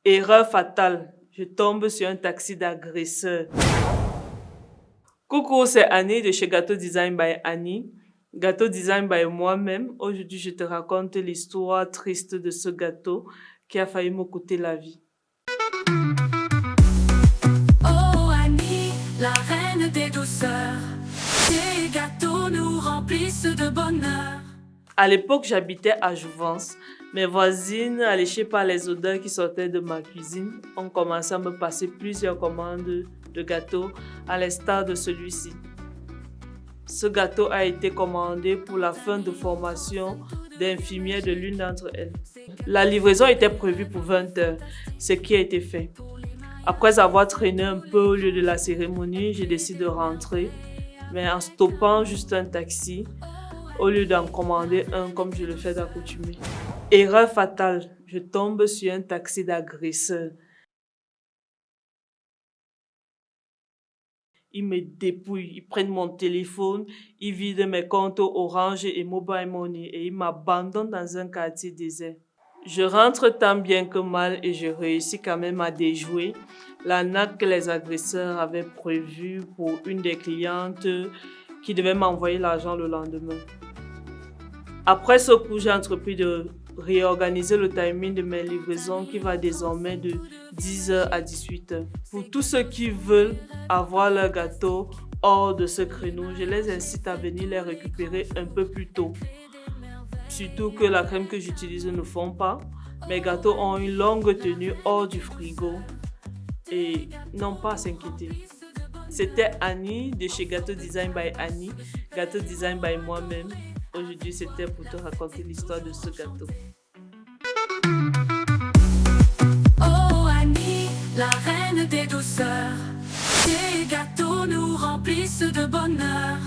Erreur fatale, je tombe sur un taxi d'agresseur. Coucou, c'est Annie de chez Gâteau Design by Annie. Gâteau Design by moi-même. Aujourd'hui, je te raconte l'histoire triste de ce gâteau qui a failli me coûter la vie. Oh Annie, la reine des douceurs, tes gâteaux nous remplissent de bonheur. À l'époque, j'habitais à Jouvence. Mes voisines, alléchées par les odeurs qui sortaient de ma cuisine, ont commencé à me passer plusieurs commandes de gâteaux, à l'instar de celui-ci. Ce gâteau a été commandé pour la fin de formation d'infirmière de l'une d'entre elles. La livraison était prévue pour 20 h, ce qui a été fait. Après avoir traîné un peu au lieu de la cérémonie, j'ai décidé de rentrer, mais en stoppant juste un taxi, au lieu d'en commander un comme je le fais d'accoutumée. Erreur fatale, je tombe sur un taxi d'agresseur. Ils me dépouillent, ils prennent mon téléphone, ils vident mes comptes Orange et Mobile Money et ils m'abandonnent dans un quartier désert. Je rentre tant bien que mal et je réussis quand même à déjouer l'arnaque que les agresseurs avaient prévue pour une des clientes qui devait m'envoyer l'argent le lendemain. Après ce coup, j'ai entrepris de réorganiser le timing de mes livraisons qui va désormais de 10 h à 18 h. Pour tous ceux qui veulent avoir leur gâteau hors de ce créneau, je les incite à venir les récupérer un peu plus tôt. Surtout que la crème que j'utilise ne fond pas. Mes gâteaux ont une longue tenue hors du frigo et non pas à s'inquiéter. C'était Annie de chez Gâteau Design by Annie, Gâteau Design by moi-même. Aujourd'hui, c'était pour te raconter l'histoire de ce gâteau. Oh Annie, la reine des douceurs, tes gâteaux nous remplissent de bonheur.